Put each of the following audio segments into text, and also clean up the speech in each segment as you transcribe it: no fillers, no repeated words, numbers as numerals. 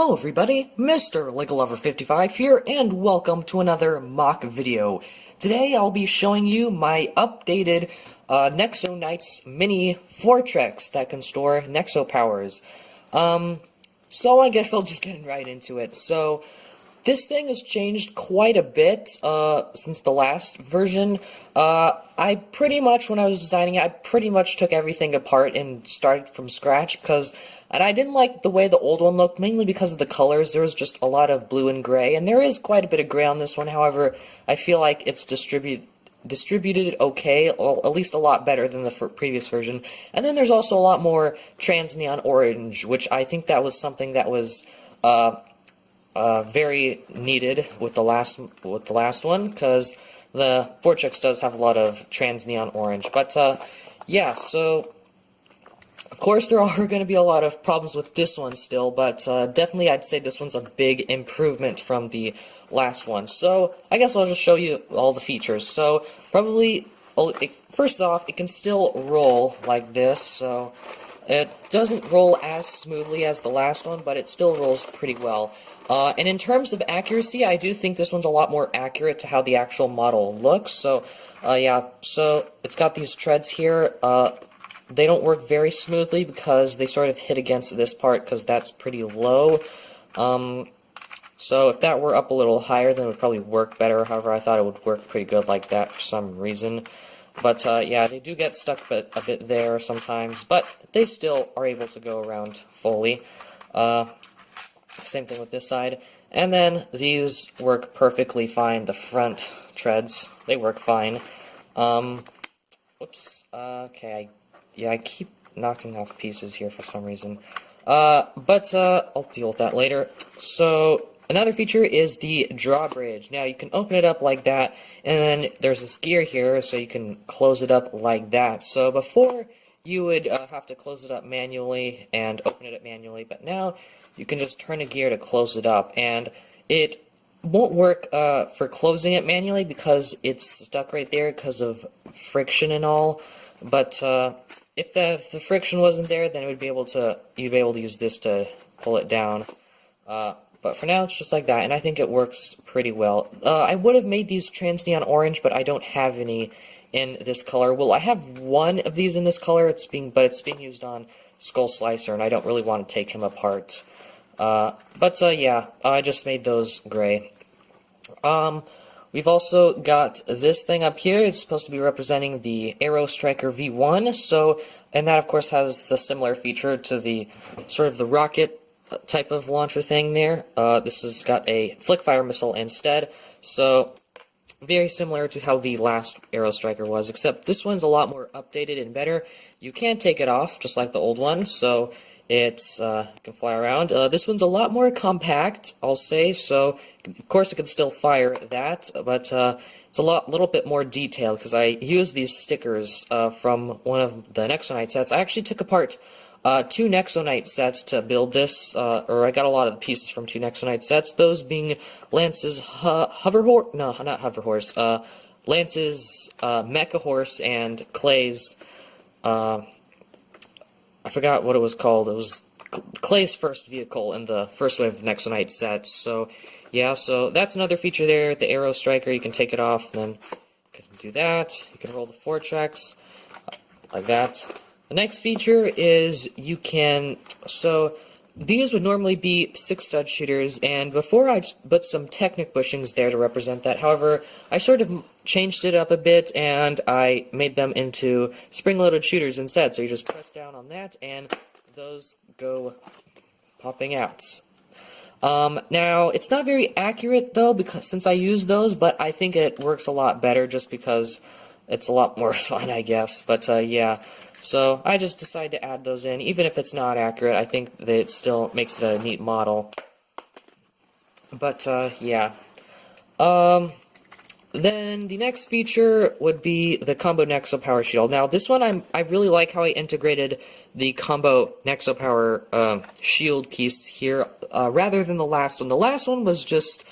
Hello everybody, Mr. LegoLover55 here, and welcome to another mock video. Today I'll be showing you my updated Nexo Knights Mini Fortrex that can store Nexo powers. So I guess I'll just get right into it. So, this thing has changed quite a bit since the last version. I pretty much, when I was designing it, I pretty much took everything apart and started from scratch and I didn't like the way the old one looked, mainly because of the colors. There was just a lot of blue and gray, and there is quite a bit of gray on this one. However, I feel like it's distributed okay, or at least a lot better than the previous version. And then there's also a lot more trans neon orange, which I think that was something that was very needed with the last one, because the Fortrex does have a lot of trans neon orange. But yeah, so of course there are going to be a lot of problems with this one still, but definitely I'd say this one's a big improvement from the last one. So I guess I'll just show you all the features. So probably first off, it can still roll like this. So it doesn't roll as smoothly as the last one, but it still rolls pretty well. And in terms of accuracy, I do think this one's a lot more accurate to how the actual model looks. So, yeah, so it's got these treads here. They don't work very smoothly because they sort of hit against this part because that's pretty low. So if that were up a little higher, then it would probably work better. However, I thought it would work pretty good like that for some reason. But, yeah, they do get stuck a bit there sometimes, but they still are able to go around fully. Same thing with this side. And then these work perfectly fine. The front treads, they work fine. Whoops. Okay, I keep knocking off pieces here for some reason. But I'll deal with that later. So, another feature is the drawbridge. Now, you can open it up like that, and then there's this gear here, so you can close it up like that. So, before, you would have to close it up manually and open it up manually, but now you can just turn a gear to close it up, and it won't work for closing it manually because it's stuck right there because of friction and all. But if the friction wasn't there, then you'd be able to use this to pull it down. But for now, it's just like that, and I think it works pretty well. I would have made these trans neon orange, but I don't have any in this color. Well, I have one of these in this color. It's being used on Skull Slicer, and I don't really want to take him apart. Yeah, I just made those gray. We've also got this thing up here. It's supposed to be representing the Aero Striker V1. So, and that of course has the similar feature to the sort of the rocket type of launcher thing there. This has got a flick-fire missile instead. So, very similar to how the last Aero Striker was, except this one's a lot more updated and better. You can take it off, just like the old one, so it's can fly around. This one's a lot more compact, I'll say, so of course it can still fire that, but it's a little bit more detailed, because I used these stickers from one of the Nexo Knight sets. I actually took apart 2 Nexo Knight sets to build this, or I got a lot of the pieces from 2 Nexo Knight sets, those being Lance's Hoverhorse, no, not Hoverhorse, Lance's Mecha Horse and Clay's, I forgot what it was called. It was Clay's first vehicle in the first wave of Nexo Knight sets. So, yeah, so that's another feature there. The Aero Striker, you can take it off, and then you can do that. You can roll the Fortrex, like that. The next feature is you can, so these would normally be 6-stud shooters, and before I just put some Technic bushings there to represent that. However, I sort of changed it up a bit, and I made them into spring-loaded shooters instead. So you just press down on that, and those go popping out. Now, it's not very accurate, though, since I use those, but I think it works a lot better just because it's a lot more fun, I guess. But, yeah. So, I just decided to add those in. Even if it's not accurate, I think that it still makes it a neat model. But, yeah. Then the next feature would be the Combo Nexo Power Shield. Now, this one, I really like how I integrated the Combo Nexo Power Shield piece here, rather than the last one. The last one was just,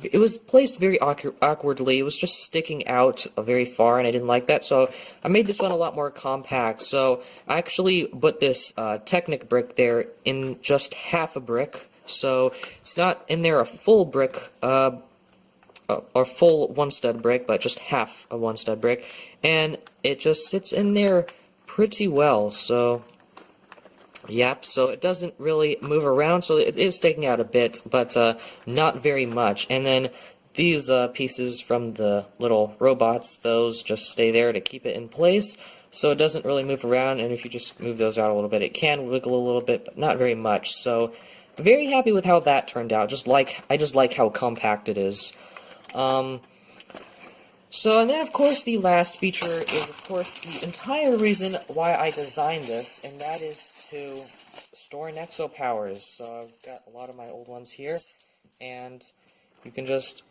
it was placed very awkwardly. It was just sticking out very far, and I didn't like that, so I made this one a lot more compact. So I actually put this Technic brick there in just half a brick, So it's not in there a full brick, or full one stud brick, but just half a one stud brick, and it just sits in there pretty well. So yep, so it doesn't really move around, so it is sticking out a bit, but not very much. And then these pieces from the little robots, those just stay there to keep it in place, so it doesn't really move around. And if you just move those out a little bit, it can wiggle a little bit, but not very much. So very happy with how that turned out. I just like how compact it is. So, and then of course the last feature is of course the entire reason why I designed this, and that is to store Nexo powers. So I've got a lot of my old ones here, and you can just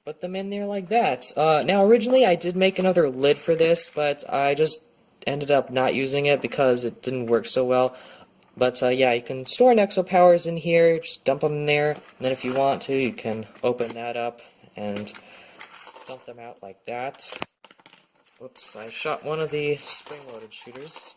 put them in there like that. Now originally I did make another lid for this, but I just ended up not using it because it didn't work so well. But yeah, you can store Nexo powers in here, just dump them in there, and then if you want to, you can open that up and dump them out like that. Whoops, I shot one of the spring-loaded shooters.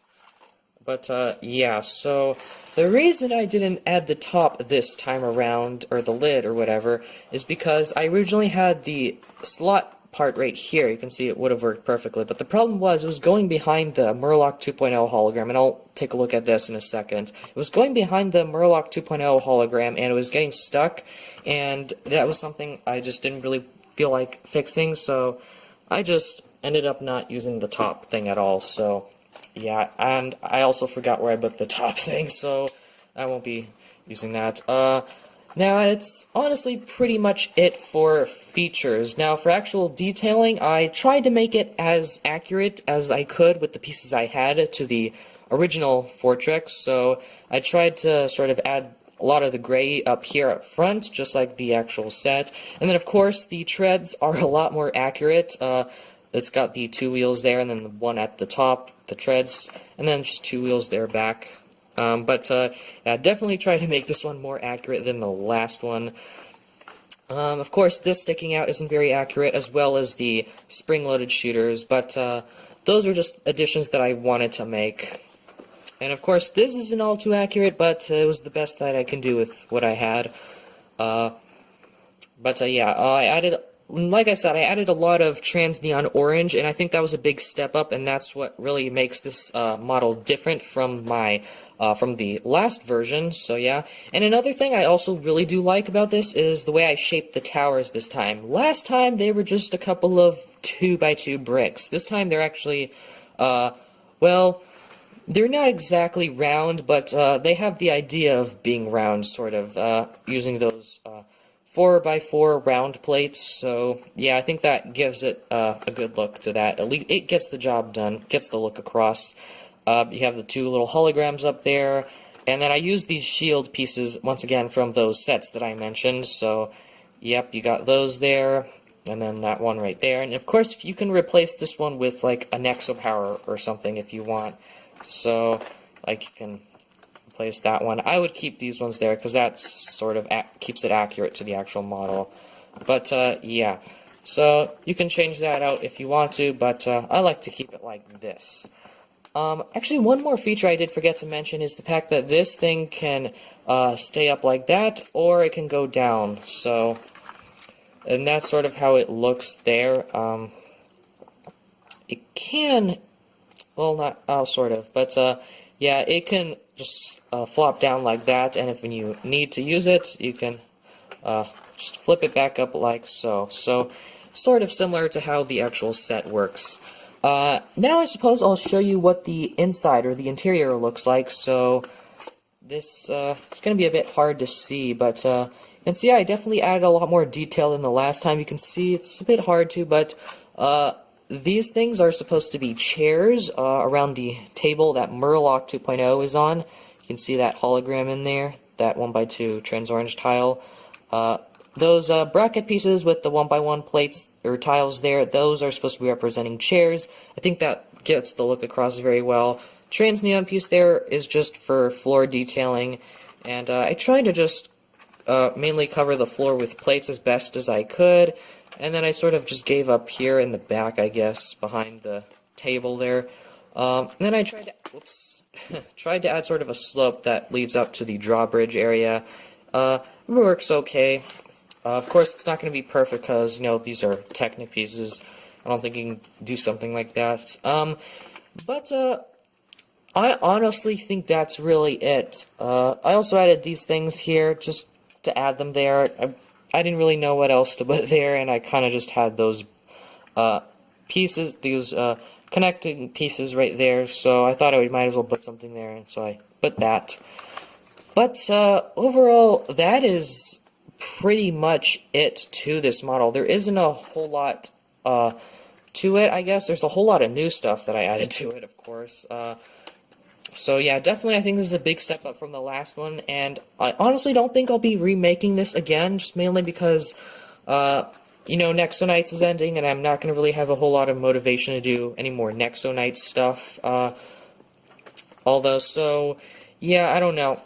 But yeah, so the reason I didn't add the top this time around, or the lid or whatever, is because I originally had the slot part right here. You can see it would have worked perfectly, but the problem was it was going behind the Murloc 2.0 hologram, and I'll take a look at this in a second. It was going behind the Murloc 2.0 hologram, and it was getting stuck, and that was something I just didn't really feel like fixing, so I just ended up not using the top thing at all. So yeah, and I also forgot where I put the top thing, so I won't be using that. Now, it's honestly pretty much it for features. Now, for actual detailing, I tried to make it as accurate as I could with the pieces I had to the original Fortrex, so I tried to sort of add a lot of the gray up here up front, just like the actual set. And then, of course, the treads are a lot more accurate. It's got the 2 wheels there, and then the one at the top, the treads, and then just 2 wheels there back. Yeah, definitely try to make this one more accurate than the last one. Of course, this sticking out isn't very accurate, as well as the spring-loaded shooters, but those are just additions that I wanted to make. And of course, this isn't all too accurate, but it was the best that I can do with what I had. Yeah, I added, like I said, I added a lot of trans neon orange, and I think that was a big step up, and that's what really makes this model different from my from the last version. So yeah, and another thing I also really do like about this is the way I shaped the towers this time. Last time they were just a couple of 2x2 bricks. This time they're actually, well, they're not exactly round, but they have the idea of being round, sort of, using those 4x4 round plates. So yeah, I think that gives it a good look to that. At least it gets the job done, gets the look across. You have the 2 little holograms up there, and then I used these shield pieces once again from those sets that I mentioned. So yep, you got those there, and then that one right there. And of course, you can replace this one with like a Nexo power or something if you want. So like you can replace that one. I would keep these ones there because that sort of keeps it accurate to the actual model. But yeah, so you can change that out if you want to, but I like to keep it like this. Actually, one more feature I did forget to mention is the fact that this thing can stay up like that, or it can go down. So, and that's sort of how it looks there. It can, well, not sort of, but yeah, it can just flop down like that, and if when you need to use it, you can just flip it back up like so. So, sort of similar to how the actual set works. Now I suppose I'll show you what the inside or the interior looks like. So this it's going to be a bit hard to see, but you can see I definitely added a lot more detail than the last time. You can see it's a bit hard to, but these things are supposed to be chairs around the table that Murloc 2.0 is on. You can see that hologram in there, that 1x2 trans orange tile. Those bracket pieces with the 1x1 plates or tiles there, those are supposed to be representing chairs. I think that gets the look across very well. Trans neon piece there is just for floor detailing, and I tried to just mainly cover the floor with plates as best as I could, and then I sort of just gave up here in the back, I guess, behind the table there. Then I tried to, tried to add sort of a slope that leads up to the drawbridge area. It works okay. Of course, it's not going to be perfect because, you know, these are Technic pieces. I don't think you can do something like that. But I honestly think that's really it. I also added these things here just to add them there. I didn't really know what else to put there, and I kind of just had those pieces, these connecting pieces right there, so I thought I might as well put something there, and so I put that. But overall, that is pretty much it to this model. There isn't a whole lot to it, I guess. There's a whole lot of new stuff that I added to it, of course. So yeah, definitely I think this is a big step up from the last one, and I honestly don't think I'll be remaking this again, just mainly because, you know, Nexo Nights is ending, and I'm not going to really have a whole lot of motivation to do any more Nexo Nights stuff, although, so, yeah, I don't know.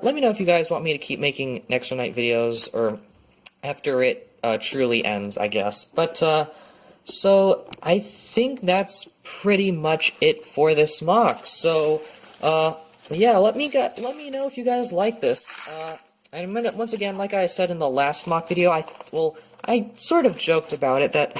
Let me know if you guys want me to keep making Nexo Night videos, or after it truly ends, I guess. But, so, I think that's pretty much it for this MoC. So, yeah, let me know if you guys like this. And I'm gonna, once again, like I said in the last MoC video, I sort of joked about it, that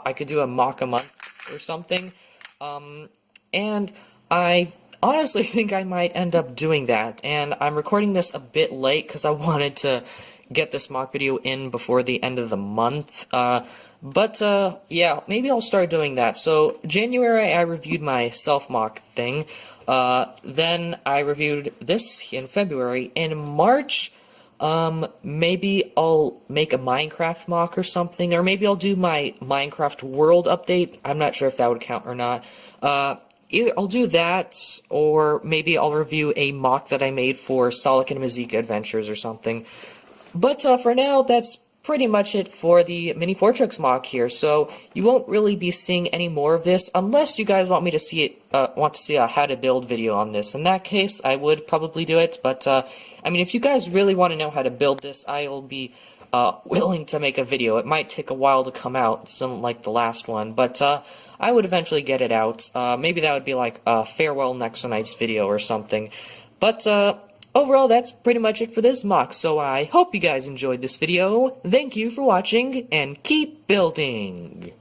I could do a MoC a month or something. And I honestly think I might end up doing that. And I'm recording this a bit late because I wanted to get this MoC video in before the end of the month. But yeah, maybe I'll start doing that. So, January, I reviewed my self-MoC thing. Then I reviewed this in February. In March, maybe I'll make a Minecraft MoC or something. Or maybe I'll do my Minecraft World update. I'm not sure if that would count or not. Either I'll do that, or maybe I'll review a MoC that I made for Sonic and Mazika Adventures or something. But for now, that's pretty much it for the Mini Fortrex MoC here. So you won't really be seeing any more of this unless you guys want me to see it. Want to see a how to build video on this. In that case, I would probably do it. But I mean, if you guys really want to know how to build this, I will be willing to make a video. It might take a while to come out, something like the last one, but I would eventually get it out. Maybe that would be like a farewell Nexo Nights video or something. But overall, that's pretty much it for this MoC, so I hope you guys enjoyed this video. Thank you for watching, and keep building!